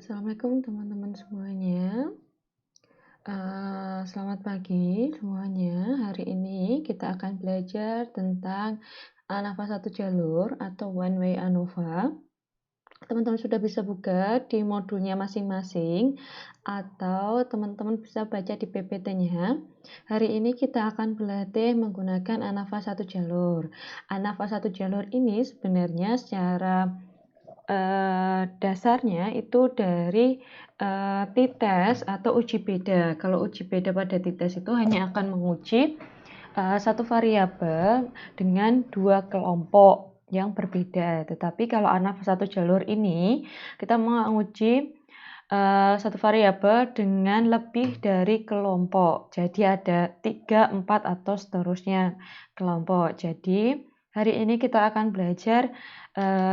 Assalamualaikum teman-teman semuanya. Selamat pagi semuanya. Hari ini kita akan belajar tentang ANOVA satu jalur atau one way ANOVA. Teman-teman sudah bisa buka di modulnya masing-masing atau teman-teman bisa baca di PPT-nya. Hari ini kita akan berlatih menggunakan ANOVA satu jalur. ANOVA satu jalur ini sebenarnya secara dasarnya itu dari t-test atau uji beda. Kalau uji beda pada t-test itu hanya akan menguji satu variabel dengan dua kelompok yang berbeda. Tetapi kalau ANOVA satu jalur ini kita menguji satu variabel dengan lebih dari kelompok. Jadi ada 3, 4 atau seterusnya kelompok. Jadi hari ini kita akan belajar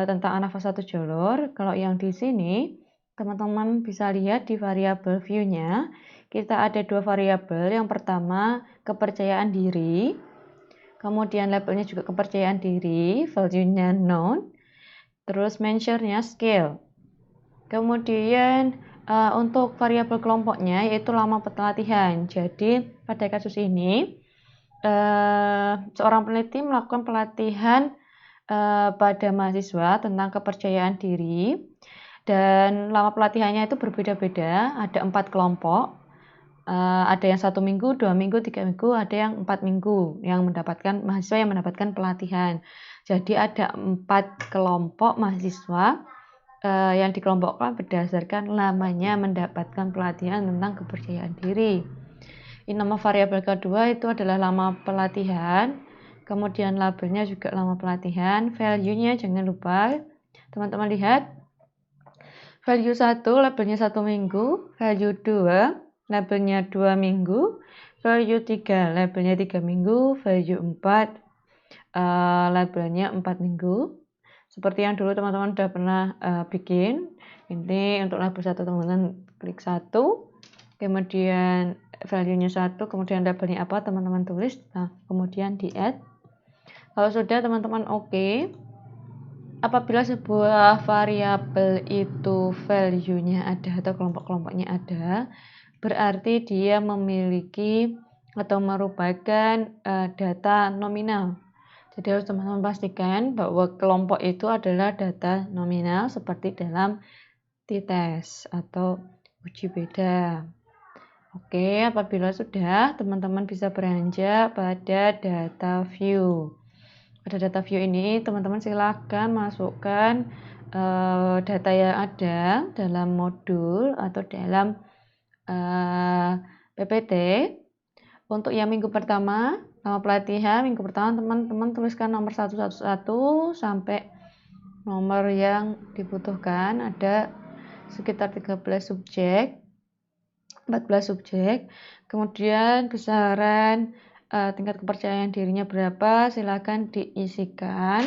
tentang ANOVA satu jalur. Kalau yang di sini teman-teman bisa lihat di variabel view-nya, kita ada dua variabel. Yang pertama kepercayaan diri, kemudian labelnya juga kepercayaan diri, value-nya known, terus measure-nya scale. Kemudian untuk variabel kelompoknya yaitu lama pelatihan. Jadi pada kasus ini seorang peneliti melakukan pelatihan pada mahasiswa tentang kepercayaan diri, dan lama pelatihannya itu berbeda-beda. Ada 4 kelompok, ada yang 1 minggu, 2 minggu, 3 minggu, ada yang 4 minggu yang mendapatkan mahasiswa yang mendapatkan pelatihan. Jadi ada 4 kelompok mahasiswa yang dikelompokkan berdasarkan lamanya mendapatkan pelatihan tentang kepercayaan diri. Ini nama variabel kedua itu adalah lama pelatihan. Kemudian labelnya juga lama pelatihan. Value-nya jangan lupa. Teman-teman lihat. Value 1 labelnya 1 minggu. Value 2 labelnya 2 minggu. Value 3 labelnya 3 minggu. Value 4 labelnya 4 minggu. Seperti yang dulu teman-teman sudah pernah bikin. Ini untuk label 1 teman-teman klik 1. Kemudian value-nya 1, kemudian labelnya apa teman-teman tulis, nah kemudian di add. Kalau sudah teman-teman oke. Apabila sebuah variabel itu value-nya ada atau kelompok-kelompoknya ada, berarti dia memiliki atau merupakan data nominal. Jadi harus teman-teman pastikan bahwa kelompok itu adalah data nominal seperti dalam t-test atau uji beda. Oke, apabila sudah, teman-teman bisa beranjak pada data view. Pada data view ini, teman-teman silakan masukkan data yang ada dalam modul atau dalam PPT. Untuk yang minggu pertama, nama pelatihan, minggu pertama teman-teman tuliskan nomor 111 sampai nomor yang dibutuhkan. Ada sekitar 13 subjek. 14 subjek, kemudian besaran tingkat kepercayaan dirinya berapa, silakan diisikan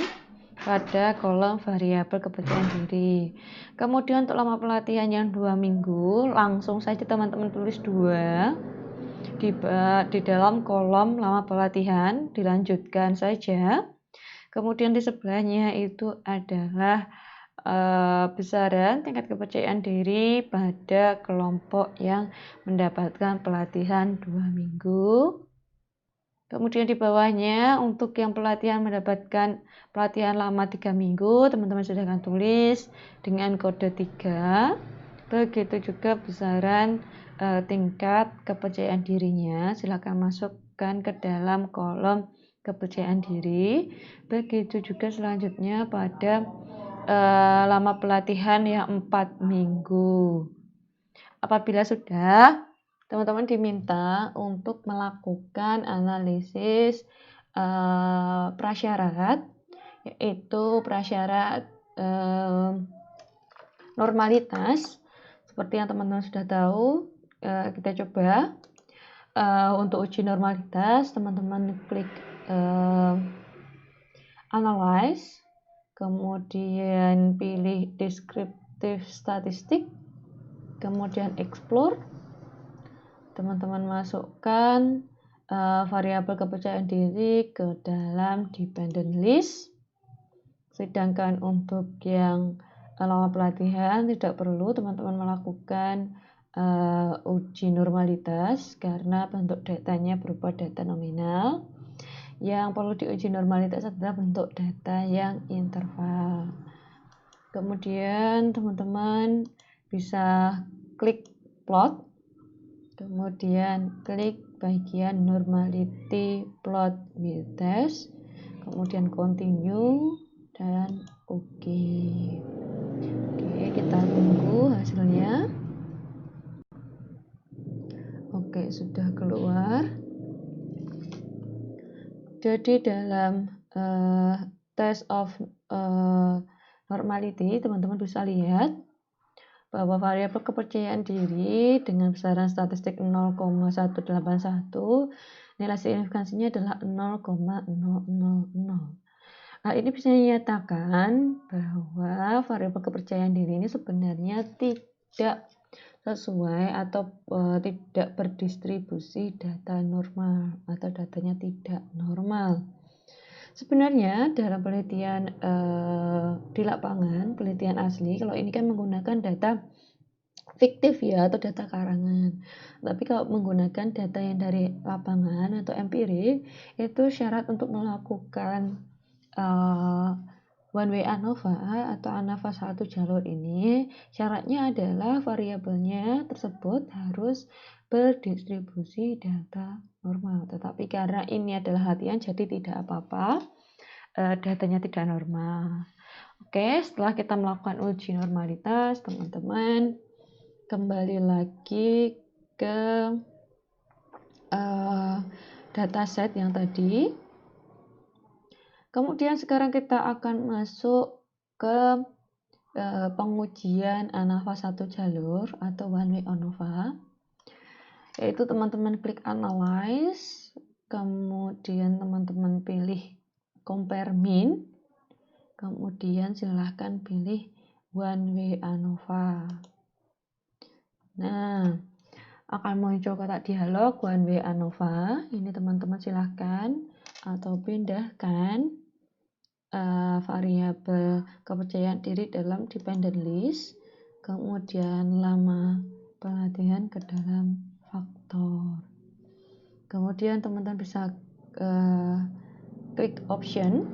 pada kolom variabel kepercayaan diri. Kemudian untuk lama pelatihan yang 2 minggu, langsung saja teman-teman tulis 2 di dalam kolom lama pelatihan, dilanjutkan saja. Kemudian di sebelahnya itu adalah besaran tingkat kepercayaan diri pada kelompok yang mendapatkan pelatihan 2 minggu. Kemudian di bawahnya untuk yang pelatihan mendapatkan pelatihan lama 3 minggu, teman-teman sudah akan tulis dengan kode 3. Begitu juga besaran tingkat kepercayaan dirinya, silakan masukkan ke dalam kolom kepercayaan diri. Begitu juga selanjutnya pada lama pelatihan yang 4 minggu. Apabila sudah, teman-teman diminta untuk melakukan analisis prasyarat, yaitu prasyarat normalitas. Seperti yang teman-teman sudah tahu, kita coba untuk uji normalitas, teman-teman klik analyze, kemudian pilih descriptive statistik, kemudian explore. Teman-teman masukkan variabel kepercayaan diri ke dalam dependent list. Sedangkan untuk yang lama pelatihan tidak perlu teman-teman melakukan uji normalitas karena bentuk datanya berupa data nominal. Yang perlu diuji normalitas adalah bentuk data yang interval. Kemudian teman-teman bisa klik plot, kemudian klik bagian normality plot with test, kemudian continue dan oke, kita tunggu hasilnya. Oke, sudah keluar. Jadi dalam test of normality, teman-teman bisa lihat bahwa variabel kepercayaan diri dengan besaran statistik 0,181, nilai signifikansinya adalah 0,000. Hal ini bisa dinyatakan bahwa variabel kepercayaan diri ini sebenarnya tidak sesuai atau tidak berdistribusi data normal atau datanya tidak normal. Sebenarnya dalam penelitian di lapangan, penelitian asli, kalau ini kan menggunakan data fiktif ya atau data karangan. Tapi kalau menggunakan data yang dari lapangan atau empirik, itu syarat untuk melakukan one way ANOVA atau ANOVA satu jalur ini, syaratnya adalah variabelnya tersebut harus berdistribusi data normal. Tetapi karena ini adalah latihan, jadi tidak apa-apa, datanya tidak normal. Oke, setelah kita melakukan uji normalitas, teman-teman kembali lagi ke dataset yang tadi. Kemudian sekarang kita akan masuk ke pengujian ANOVA satu jalur atau one way ANOVA, yaitu teman-teman klik analyze, kemudian teman-teman pilih compare mean, kemudian silahkan pilih one way ANOVA. Nah, akan muncul kotak dialog one way ANOVA. Ini teman-teman silahkan atau pindahkan variabel kepercayaan diri dalam dependent list, kemudian lama pelatihan ke dalam faktor. Kemudian teman-teman bisa klik option,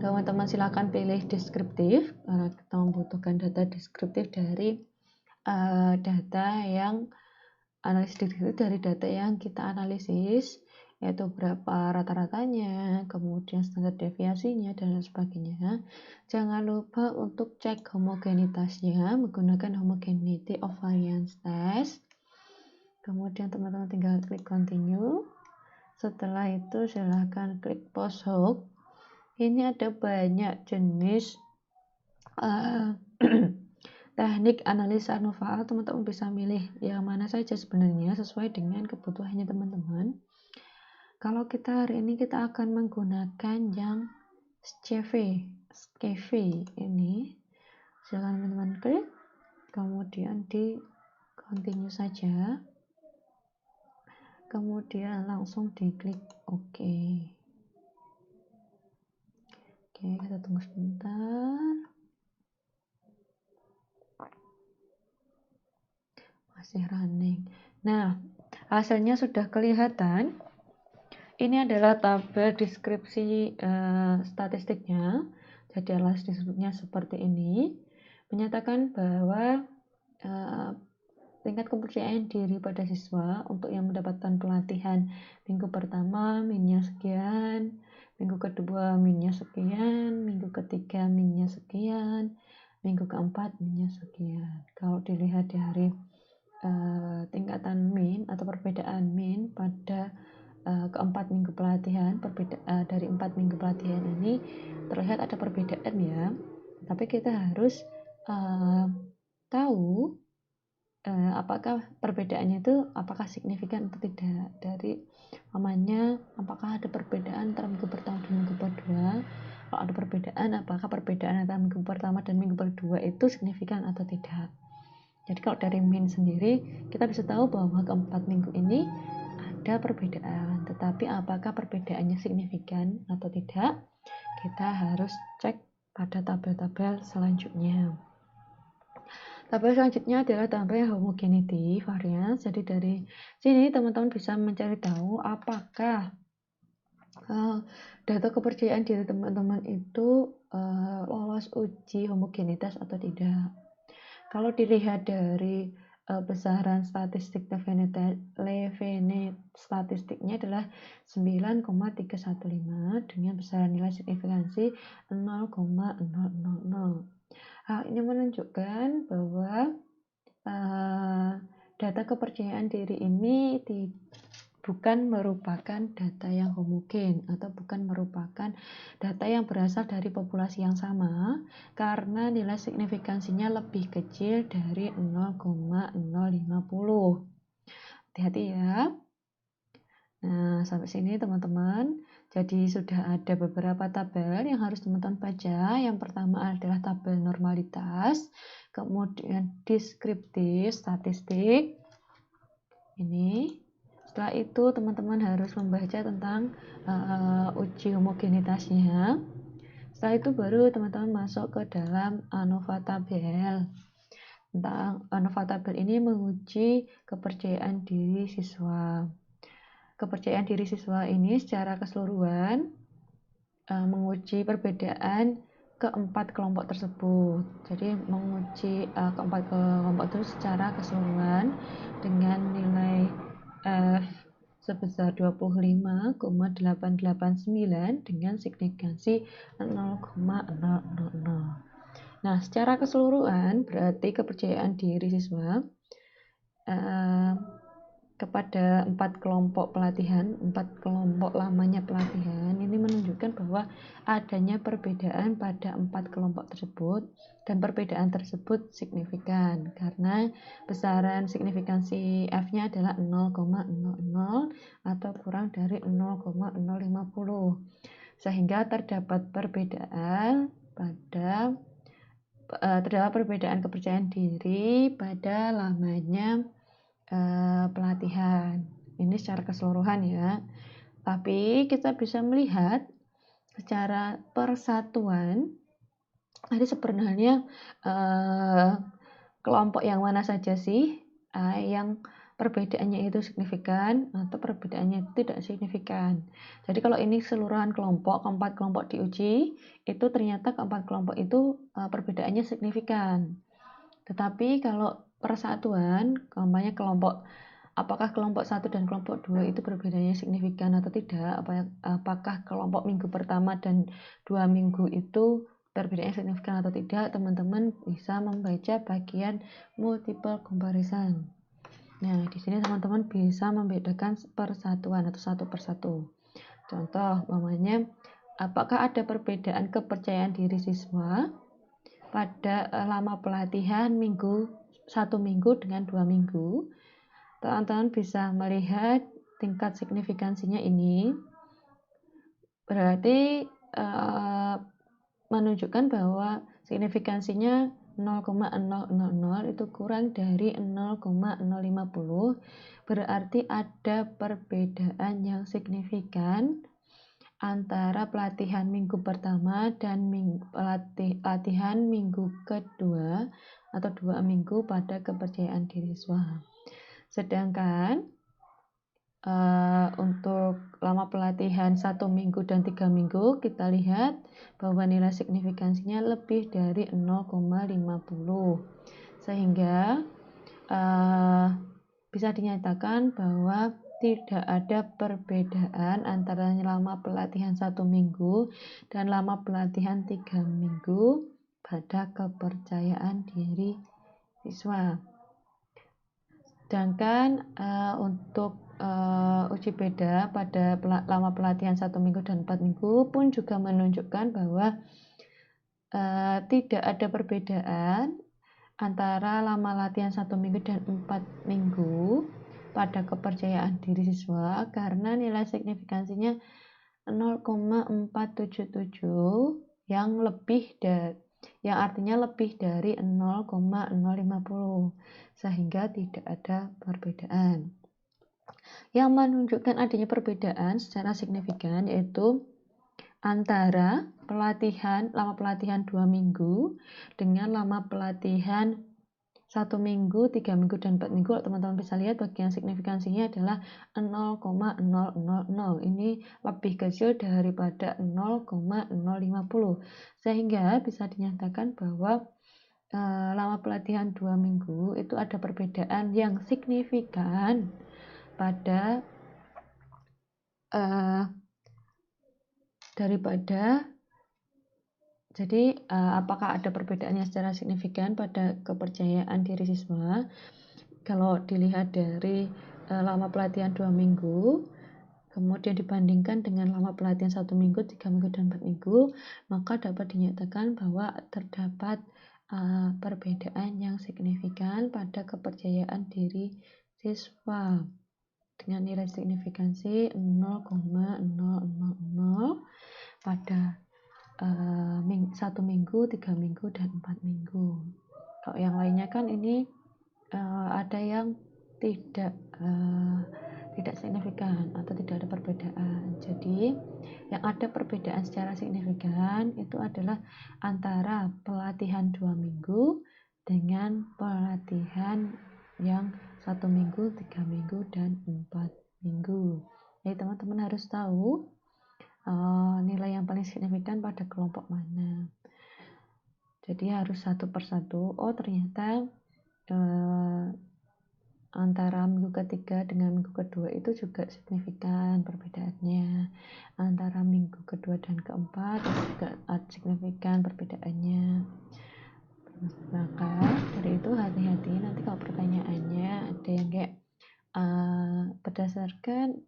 teman-teman silahkan pilih deskriptif karena kita membutuhkan data deskriptif dari data yang analisis diri dari data yang kita analisis, yaitu berapa rata-ratanya, kemudian standar deviasinya, dan lain sebagainya. Jangan lupa untuk cek homogenitasnya menggunakan homogeneity of variance test. Kemudian teman-teman tinggal klik continue. Setelah itu silahkan klik post hoc. Ini ada banyak jenis teknik analisa ANOVA, teman-teman bisa milih yang mana saja sebenarnya sesuai dengan kebutuhannya teman-teman. Kalau kita hari ini kita akan menggunakan yang SCV ini, silakan teman-teman klik, kemudian di continue saja, kemudian langsung diklik OK. Oke, kita tunggu sebentar. Masih running. Nah, hasilnya sudah kelihatan. Ini adalah tabel deskripsi statistiknya. Jadi analisisnya seperti ini. Menyatakan bahwa tingkat kepercayaan diri pada siswa untuk yang mendapatkan pelatihan minggu pertama minnya sekian, minggu kedua minnya sekian, minggu ketiga minnya sekian, minggu keempat minnya sekian. Kalau dilihat dari tingkatan min atau perbedaan min pada keempat minggu pelatihan, dari 4 minggu pelatihan ini terlihat ada perbedaan ya, tapi kita harus tahu apakah perbedaannya itu apakah signifikan atau tidak. Dari namanya apakah ada perbedaan antara minggu pertama dan minggu kedua. Kalau ada perbedaan, apakah perbedaan antara minggu pertama dan minggu kedua itu signifikan atau tidak. Jadi kalau dari min sendiri kita bisa tahu bahwa keempat minggu ini ada perbedaan, tetapi apakah perbedaannya signifikan atau tidak, kita harus cek pada tabel-tabel selanjutnya. Tabel selanjutnya adalah tabel homogeneity variance. Jadi dari sini teman-teman bisa mencari tahu apakah data kepercayaan diri teman-teman itu lolos uji homogenitas atau tidak. Kalau dilihat dari besaran statistik Levene statistiknya adalah 9,315 dengan besaran nilai signifikansi 0,000. Hal ini menunjukkan bahwa data kepercayaan diri ini bukan merupakan data yang homogen atau bukan merupakan data yang berasal dari populasi yang sama karena nilai signifikansinya lebih kecil dari 0,050. Hati-hati ya. Nah, sampai sini teman-teman. Jadi sudah ada beberapa tabel yang harus teman-teman baca. Yang pertama adalah tabel normalitas, kemudian deskriptif statistik. Ini. Setelah itu teman-teman harus membaca tentang uji homogenitasnya. Setelah itu baru teman-teman masuk ke dalam ANOVA tabel. Tentang ANOVA tabel ini menguji kepercayaan diri siswa. Kepercayaan diri siswa ini secara keseluruhan menguji perbedaan keempat kelompok tersebut. Jadi menguji keempat kelompok itu secara keseluruhan dengan nilai F sebesar 25,889 dengan signifikansi 0,000. Nah, secara keseluruhan berarti kepercayaan diri siswa kepada 4 kelompok pelatihan, 4 kelompok lamanya pelatihan ini menunjukkan bahwa adanya perbedaan pada 4 kelompok tersebut dan perbedaan tersebut signifikan karena besaran signifikansi F-nya adalah 0,00 atau kurang dari 0,050 sehingga terdapat perbedaan kepercayaan diri pada lamanya pelatihan. Ini secara keseluruhan ya. Tapi kita bisa melihat secara persatuan ada sebenarnya kelompok yang mana saja sih yang perbedaannya itu signifikan atau perbedaannya itu tidak signifikan. Jadi kalau ini keseluruhan kelompok, keempat kelompok diuji, itu ternyata keempat kelompok itu perbedaannya signifikan. Tetapi kalau persatuan, umpamanya apakah kelompok 1 dan kelompok 2 itu perbedaannya signifikan atau tidak, apakah kelompok minggu pertama dan 2 minggu itu perbedaannya signifikan atau tidak, teman-teman bisa membaca bagian multiple comparison. Nah, di sini teman-teman bisa membedakan persatuan atau satu persatu. Contoh, umpamanya, apakah ada perbedaan kepercayaan diri siswa pada lama pelatihan 1 minggu dengan 2 minggu. Teman-teman bisa melihat tingkat signifikansinya ini berarti menunjukkan bahwa signifikansinya 0,000 itu kurang dari 0,050 berarti ada perbedaan yang signifikan antara pelatihan minggu pertama dan pelatihan minggu kedua atau 2 minggu pada kepercayaan diri siswa. Sedangkan untuk lama pelatihan 1 minggu dan 3 minggu kita lihat bahwa nilai signifikansinya lebih dari 0,50 sehingga bisa dinyatakan bahwa tidak ada perbedaan antara lama pelatihan 1 minggu dan lama pelatihan 3 minggu pada kepercayaan diri siswa. Sedangkan untuk uji beda pada lama pelatihan 1 minggu dan 4 minggu pun juga menunjukkan bahwa tidak ada perbedaan antara lama latihan 1 minggu dan 4 minggu pada kepercayaan diri siswa karena nilai signifikansinya 0,477 yang artinya lebih dari 0,050 sehingga tidak ada perbedaan. Yang menunjukkan adanya perbedaan secara signifikan yaitu antara lama pelatihan 2 minggu dengan lama pelatihan 1 minggu, 3 minggu, dan 4 minggu. Teman-teman bisa lihat bagian signifikansinya adalah 0,000. Ini lebih kecil daripada 0,050. Sehingga bisa dinyatakan bahwa lama pelatihan 2 minggu itu ada perbedaan yang signifikan pada apakah ada perbedaannya secara signifikan pada kepercayaan diri siswa? Kalau dilihat dari lama pelatihan 2 minggu, kemudian dibandingkan dengan lama pelatihan 1 minggu, 3 minggu, dan 4 minggu, maka dapat dinyatakan bahwa terdapat perbedaan yang signifikan pada kepercayaan diri siswa dengan nilai signifikansi 0,000 pada 1 minggu, 3 minggu, dan 4 minggu. Kalau yang lainnya kan ini ada yang tidak signifikan atau tidak ada perbedaan. Jadi yang ada perbedaan secara signifikan itu adalah antara pelatihan 2 minggu dengan pelatihan yang 1 minggu, 3 minggu, dan 4 minggu. Jadi teman-teman harus tahu nilai yang paling signifikan pada kelompok mana. Jadi harus satu persatu. Oh, ternyata antara minggu ketiga dengan minggu kedua itu juga signifikan perbedaannya. Antara minggu kedua dan keempat itu juga signifikan perbedaannya. Maka dari itu hati-hati nanti kalau pertanyaannya ada yang kayak berdasarkan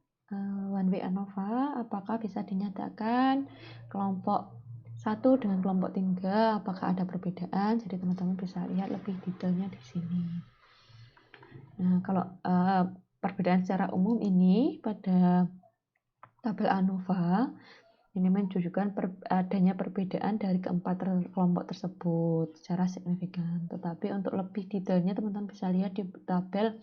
one way ANOVA, apakah bisa dinyatakan kelompok 1 dengan kelompok 3, apakah ada perbedaan? Jadi teman-teman bisa lihat lebih detailnya di sini. Nah, kalau perbedaan secara umum ini pada tabel ANOVA ini menunjukkan adanya perbedaan dari keempat kelompok tersebut secara signifikan. Tetapi untuk lebih detailnya teman-teman bisa lihat di tabel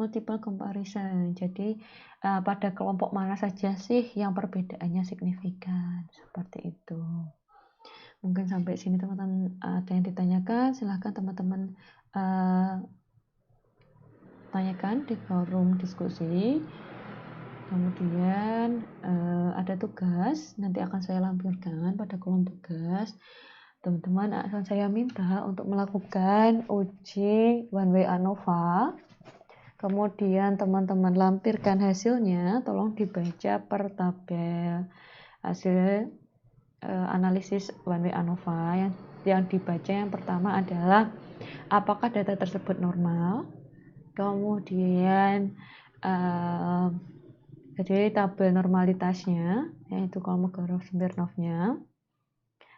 multiple comparison. Jadi pada kelompok mana saja sih yang perbedaannya signifikan, seperti itu. Mungkin sampai sini teman-teman ada yang ditanyakan, silahkan teman-teman tanyakan di forum diskusi. Kemudian ada tugas, nanti akan saya lampirkan pada kolom tugas. Teman-teman akan saya minta untuk melakukan uji one way ANOVA. Kemudian teman-teman lampirkan hasilnya, tolong dibaca per tabel. Hasil analisis one way ANOVA yang dibaca yang pertama adalah apakah data tersebut normal. Kemudian jadi tabel normalitasnya, yaitu Kolmogorov-Smirnov-nya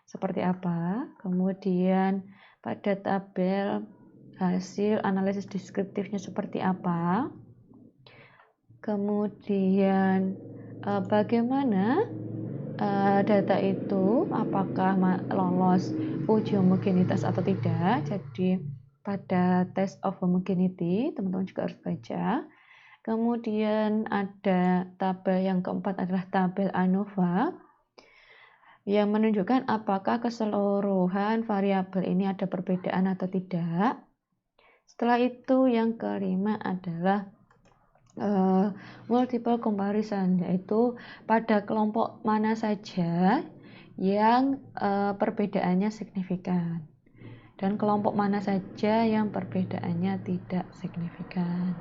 seperti apa. Kemudian pada tabel hasil analisis deskriptifnya seperti apa. Kemudian bagaimana data itu apakah lolos uji homogenitas atau tidak. Jadi pada test of homogeneity teman-teman juga harus baca. Kemudian ada tabel yang keempat adalah tabel ANOVA yang menunjukkan apakah keseluruhan variabel ini ada perbedaan atau tidak. Setelah itu yang kelima adalah multiple comparison, yaitu pada kelompok mana saja yang perbedaannya signifikan dan kelompok mana saja yang perbedaannya tidak signifikan.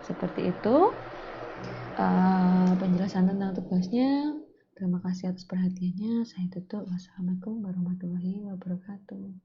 Seperti itu penjelasan tentang tugasnya. Terima kasih atas perhatiannya. Saya tutup. Wassalamualaikum warahmatullahi wabarakatuh.